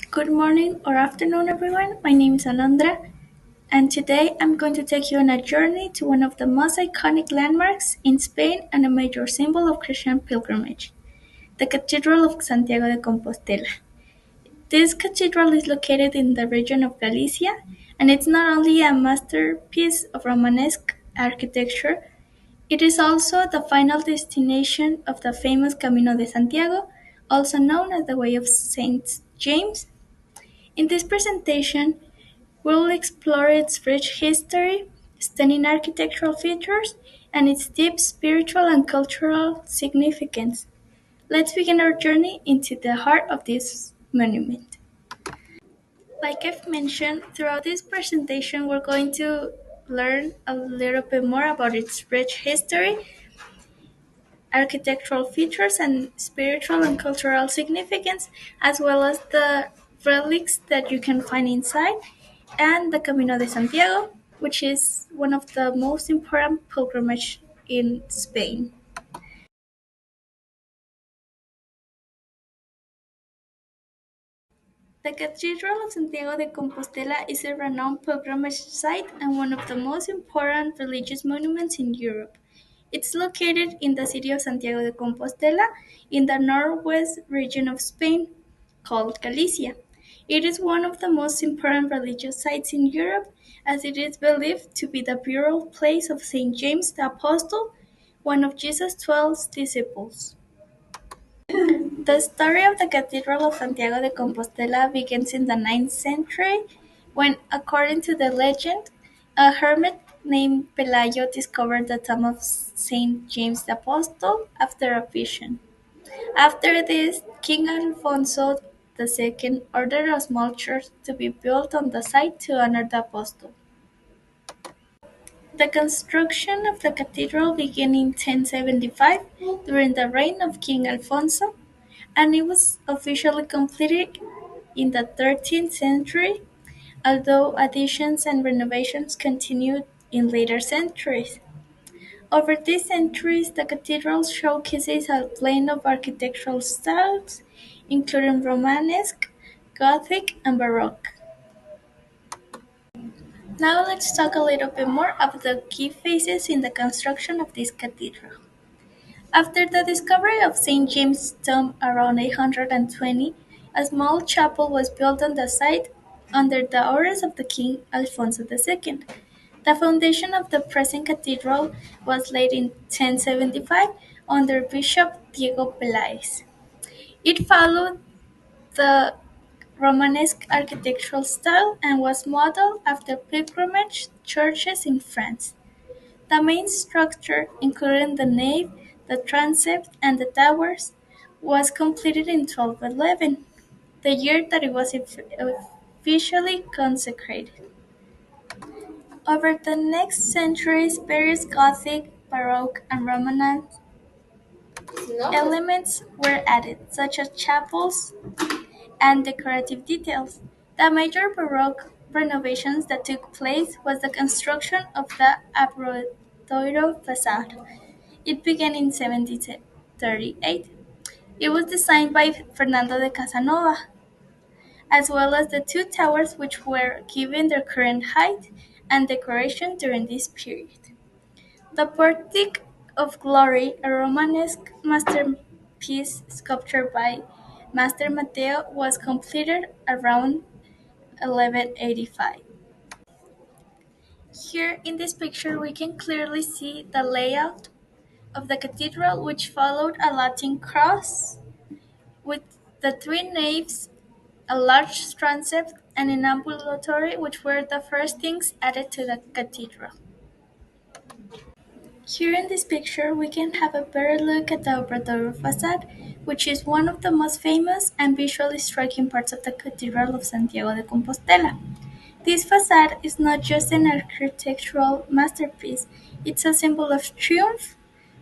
Good morning or afternoon, everyone. My name is Alondra, and today I'm going to take you on a journey to one of the most iconic landmarks in Spain and a major symbol of Christian pilgrimage, the Cathedral of Santiago de Compostela. This cathedral is located in the region of Galicia, and it's not only a masterpiece of Romanesque architecture, it is also the final destination of the famous Camino de Santiago, also known as the Way of Saint James. In this presentation, we'll explore its rich history, stunning architectural features, and its deep spiritual and cultural significance. Let's begin our journey into the heart of this monument. Like I've mentioned, throughout this presentation, we're going to learn a little bit more about its rich history, architectural features, and spiritual and cultural significance, as well as the relics that you can find inside, and the Camino de Santiago, which is one of the most important pilgrimage in Spain. The Cathedral of Santiago de Compostela is a renowned pilgrimage site and one of the most important religious monuments in Europe. It's located in the city of Santiago de Compostela in the northwest region of Spain, called Galicia. It is one of the most important religious sites in Europe, as it is believed to be the burial place of Saint James the Apostle, one of Jesus' 12 disciples. The story of the Cathedral of Santiago de Compostela begins in the ninth century when, according to the legend, a hermit named Pelayo discovered the tomb of Saint James the Apostle after a vision. After this, King Alfonso II ordered a small church to be built on the site to honor the apostle. The construction of the cathedral began in 1075 during the reign of King Alfonso, and it was officially completed in the 13th century, although additions and renovations continued in later centuries. Over these centuries, the cathedral showcases a blend of architectural styles, including Romanesque, Gothic, and Baroque. Now let's talk a little bit more about the key phases in the construction of this cathedral. After the discovery of St. James' tomb around 820, a small chapel was built on the site under the orders of the King Alfonso II. The foundation of the present cathedral was laid in 1075 under Bishop Diego Peláez. It followed the Romanesque architectural style and was modeled after pilgrimage churches in France. The main structure, including the nave, the transept, and the towers, was completed in 1211, the year that it was officially consecrated. Over the next centuries, various Gothic, Baroque, and Romanesque elements were added, such as chapels and decorative details. The major Baroque renovations that took place was the construction of the Abradoiro facade. It began in 1738. It was designed by Fernando de Casanova, as well as the two towers which were given their current height and decoration during this period. The Portic of Glory, a Romanesque masterpiece sculptured by Master Matteo, was completed around 1185. Here in this picture we can clearly see the layout of the cathedral, which followed a Latin cross with the three naves, a large transept, and an ambulatory, which were the first things added to the cathedral. Here in this picture, we can have a better look at the Obradoiro facade, which is one of the most famous and visually striking parts of the Cathedral of Santiago de Compostela. This facade is not just an architectural masterpiece, it's a symbol of triumph,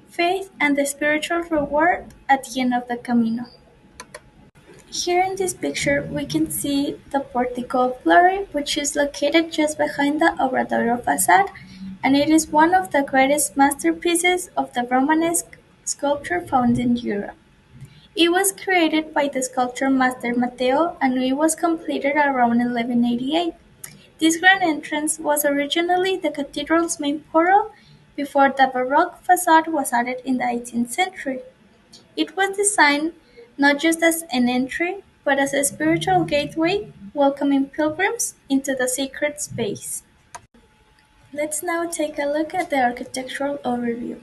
faith, and the spiritual reward at the end of the Camino. Here in this picture, we can see the Portico of Glory, which is located just behind the Obradoiro facade, and it is one of the greatest masterpieces of the Romanesque sculpture found in Europe. It was created by the sculptor master Matteo and it was completed around 1188. This grand entrance was originally the cathedral's main portal before the Baroque facade was added in the 18th century. It was designed not just as an entry, but as a spiritual gateway, welcoming pilgrims into the sacred space. Let's now take a look at the architectural overview.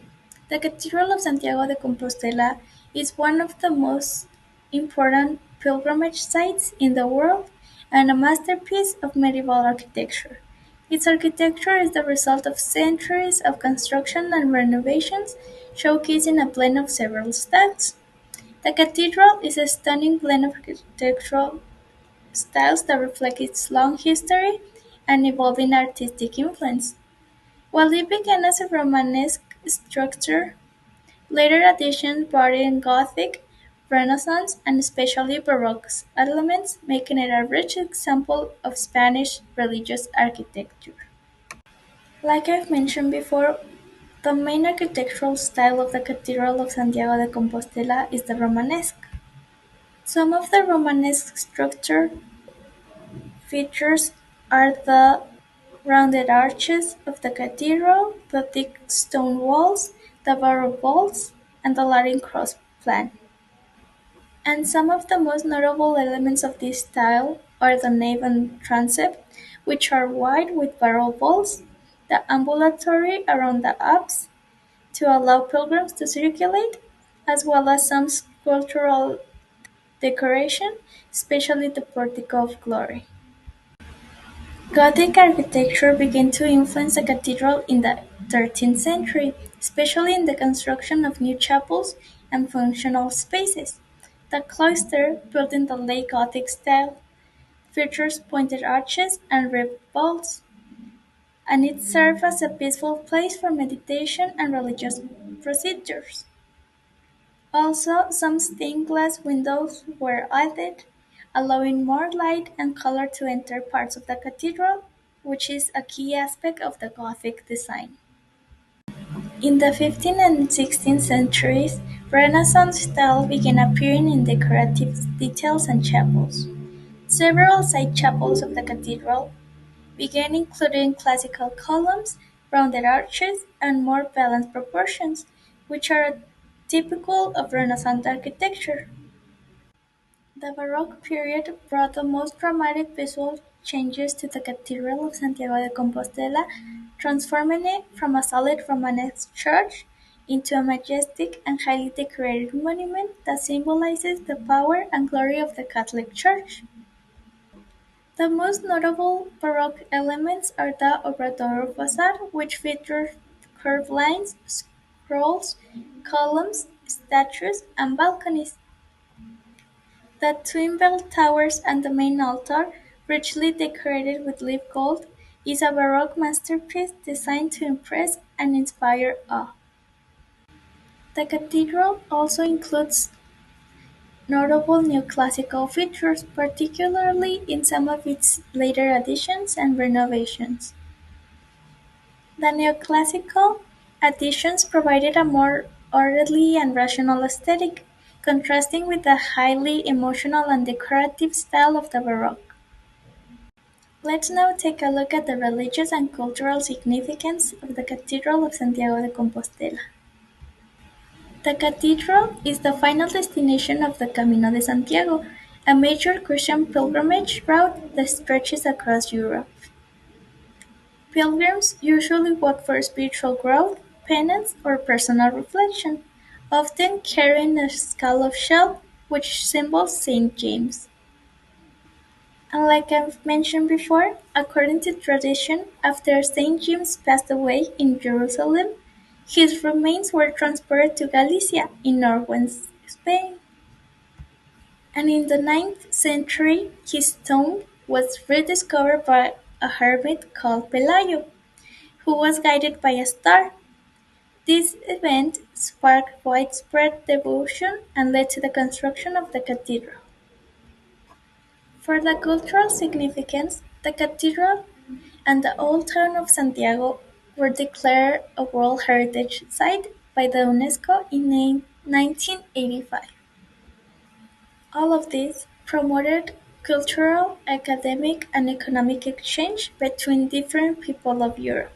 The Cathedral of Santiago de Compostela is one of the most important pilgrimage sites in the world and a masterpiece of medieval architecture. Its architecture is the result of centuries of construction and renovations, showcasing a blend of several styles. The cathedral is a stunning blend of architectural styles that reflect its long history and evolving artistic influence. While it began as a Romanesque structure, later additions brought in Gothic, Renaissance, and especially Baroque elements, making it a rich example of Spanish religious architecture. Like I've mentioned before, the main architectural style of the Cathedral of Santiago de Compostela is the Romanesque. Some of the Romanesque structure features are the rounded arches of the cathedral, the thick stone walls, the barrow vaults, and the Latin cross plan. And some of the most notable elements of this style are the nave and transept, which are wide with barrow vaults, the ambulatory around the apse to allow pilgrims to circulate, as well as some sculptural decoration, especially the Portico of Glory. Gothic architecture began to influence the cathedral in the 13th century, especially in the construction of new chapels and functional spaces. The cloister, built in the late Gothic style, features pointed arches and ribbed vaults, and it served as a peaceful place for meditation and religious procedures. Also, some stained glass windows were added, allowing more light and color to enter parts of the cathedral, which is a key aspect of the Gothic design. In the 15th and 16th centuries, Renaissance style began appearing in decorative details and chapels. Several side chapels of the cathedral began including classical columns, rounded arches, and more balanced proportions, which are typical of Renaissance architecture. The Baroque period brought the most dramatic visual changes to the Cathedral of Santiago de Compostela, transforming it from a solid Romanesque church into a majestic and highly decorated monument that symbolizes the power and glory of the Catholic Church. The most notable Baroque elements are the Obradoiro facade, which features curved lines, scrolls, columns, statues, and balconies. The twin bell towers and the main altar, richly decorated with leaf gold, is a Baroque masterpiece designed to impress and inspire awe. The cathedral also includes notable neoclassical features, particularly in some of its later additions and renovations. The neoclassical additions provided a more orderly and rational aesthetic, contrasting with the highly emotional and decorative style of the Baroque. Let's now take a look at the religious and cultural significance of the Cathedral of Santiago de Compostela. The cathedral is the final destination of the Camino de Santiago, a major Christian pilgrimage route that stretches across Europe. Pilgrims usually walk for spiritual growth, penance, or personal reflection, often carrying a scallop shell, which symbols Saint James. And like I've mentioned before, according to tradition, after Saint James passed away in Jerusalem, his remains were transported to Galicia in northwest Spain. And in the ninth century, his tomb was rediscovered by a hermit called Pelayo, who was guided by a star. This event sparked widespread devotion and led to the construction of the cathedral. For the cultural significance, the cathedral and the old town of Santiago were declared a World Heritage Site by the UNESCO in 1985. All of this promoted cultural, academic, and economic exchange between different people of Europe.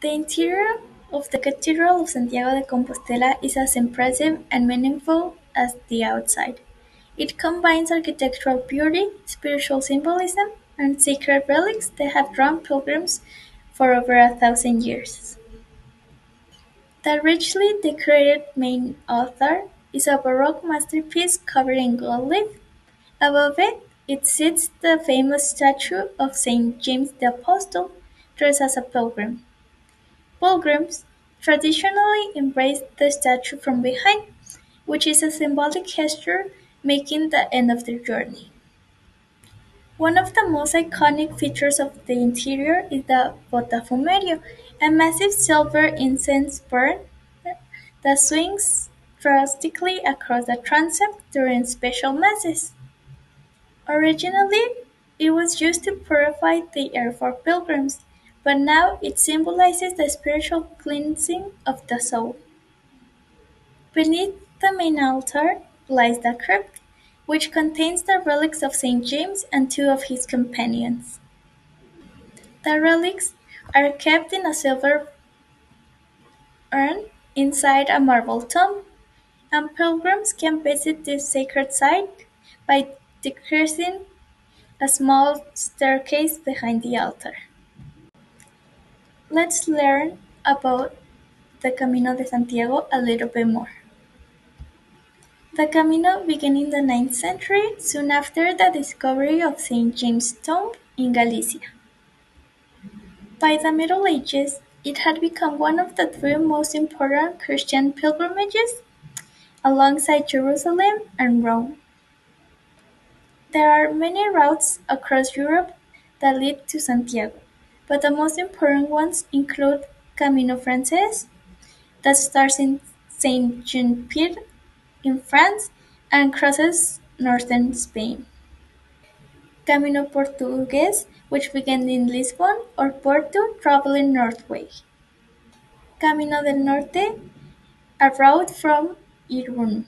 The interior of the Cathedral of Santiago de Compostela is as impressive and meaningful as the outside. It combines architectural beauty, spiritual symbolism, and sacred relics that have drawn pilgrims for over 1,000 years. The richly decorated main altar is a Baroque masterpiece covered in gold leaf. Above it sits the famous statue of Saint James the Apostle, dressed as a pilgrim. Pilgrims traditionally embrace the statue from behind, which is a symbolic gesture marking the end of their journey. One of the most iconic features of the interior is the botafumerio, a massive silver incense burn that swings drastically across the transept during special masses. Originally, it was used to purify the air for pilgrims, but now it symbolizes the spiritual cleansing of the soul. Beneath the main altar lies the crypt, which contains the relics of Saint James and two of his companions. The relics are kept in a silver urn inside a marble tomb, and pilgrims can visit this sacred site by decreasing a small staircase behind the altar. Let's learn about the Camino de Santiago a little bit more. The Camino began in the ninth century, soon after the discovery of St. James' Tomb in Galicia. By the Middle Ages, it had become one of the three most important Christian pilgrimages, alongside Jerusalem and Rome. There are many routes across Europe that lead to Santiago, but the most important ones include Camino Frances, that starts in Saint-Jean-Pied in France and crosses northern Spain; Camino Portuguese, which begins in Lisbon or Porto, traveling northway; Camino del Norte, a route from Irún;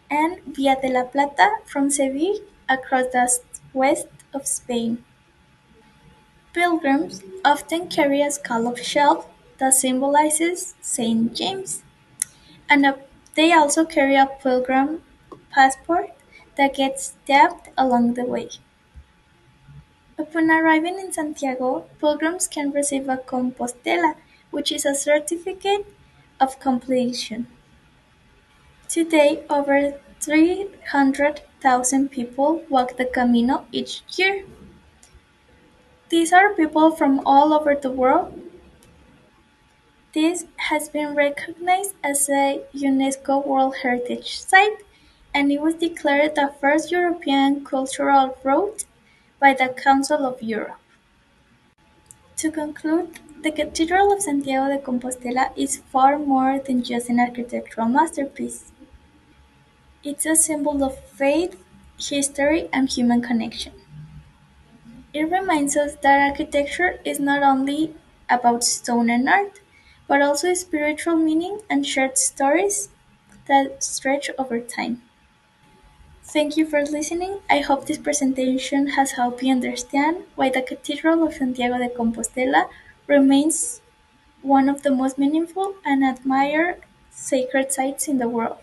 and Via de la Plata from Seville across the west of Spain. Pilgrims often carry a scallop shell that symbolizes Saint James, and they also carry a pilgrim passport that gets stamped along the way. Upon arriving in Santiago, pilgrims can receive a Compostela, which is a certificate of completion. Today, over 300,000 people walk the Camino each year. These are people from all over the world. This has been recognized as a UNESCO World Heritage Site, and it was declared the first European cultural route by the Council of Europe. To conclude, the Cathedral of Santiago de Compostela is far more than just an architectural masterpiece. It's a symbol of faith, history, and human connection. It reminds us that architecture is not only about stone and art, but also spiritual meaning and shared stories that stretch over time. Thank you for listening. I hope this presentation has helped you understand why the Cathedral of Santiago de Compostela remains one of the most meaningful and admired sacred sites in the world.